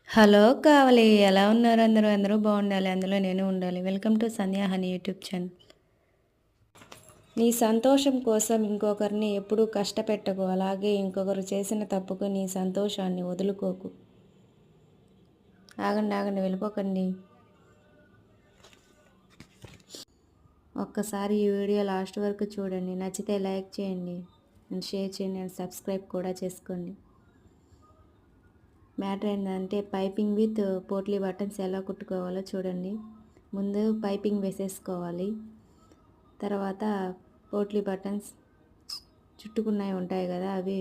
Hello కావలి ఎలా ఉన్నారు అందరూ? అందరూ బాగుండాలి. అందులో నేను ఉండాలి. Welcome to Sandhya honey YouTube channel. నీ సంతోషం కోసం ఇంకొకరిని ఎప్పుడూ కష్టపెట్టకు. అలాగే ఇంకొకరు చేసిన తప్పుకు నీ సంతోషాన్ని వదులుకోకు. ఆగండి ఆగండి, వెళ్ళిపోకండి. ఒక్కసారి ఈ వీడియో లాస్ట్ వరకు చూడండి. నచ్చితే లైక్ చేయండి అండ్ షేర్ చేయండి అండ్ సబ్స్క్రైబ్ కూడా చేసుకోండి. మ్యాటర్ ఏంటంటే పైపింగ్ విత్ పోట్లీ బటన్స్ ఎలా కుట్టుకోవాలో చూడండి. ముందు పైపింగ్ వేసేసుకోవాలి. తర్వాత పోట్లీ బటన్స్ చుట్టుకున్నవి ఉంటాయి కదా, అవి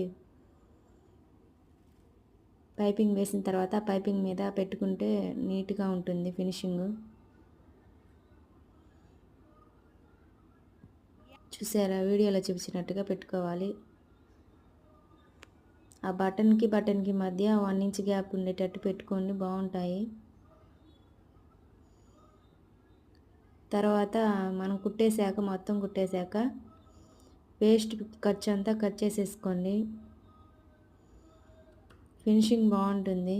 పైపింగ్ వేసిన తర్వాత పైపింగ్ మీద పెట్టుకుంటే నీట్గా ఉంటుంది ఫినిషింగ్. చూసారా, వీడియోలో చూపించినట్టుగా పెట్టుకోవాలి. ఆ బటన్కి మధ్య 1 ఇంచ్ గ్యాప్ ఉండేటట్టు పెట్టుకోండి, బాగుంటాయి. తర్వాత మనం మొత్తం కుట్టేశాక వేస్ట్ ఖర్చు అంతా కట్ చేసేసుకోండి. ఫినిషింగ్ బాగుంటుంది.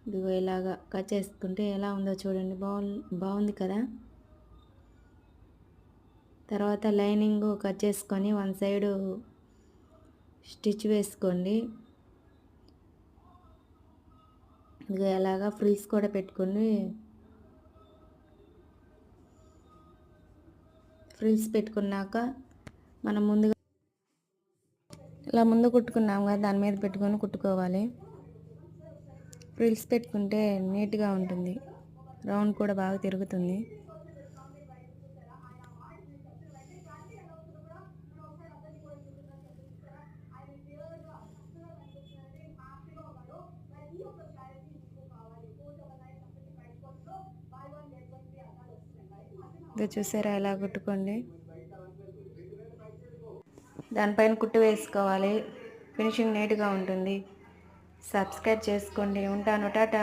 ఇదిగో ఇలాగా కట్ చేసుకుంటే ఎలా ఉందో చూడండి, బాగుంది కదా. తర్వాత లైనింగ్ కట్ చేసుకొని 1 సైడు స్టిచ్ వేసుకోండి. ఇదిగో ఎలాగా ఫ్రిల్స్ కూడా పెట్టుకొని ఫ్రిల్స్ పెట్టుకున్నాక మనం ముందుగా ఇలా ముందు కుట్టుకున్నాం కదా, దాని మీద పెట్టుకొని కుట్టుకోవాలి. ఫ్రిల్స్ పెట్టుకుంటే నీట్గా ఉంటుంది, రౌండ్ కూడా బాగా తిరుగుతుంది. ఇది చూసారా, ఎలా కుట్టుకోండి. దానిపైన కుట్టు వేసుకోవాలి, ఫినిషింగ్ నీట్గా ఉంటుంది. సబ్స్క్రైబ్ చేసుకోండి. ఉంటాను, టాటా.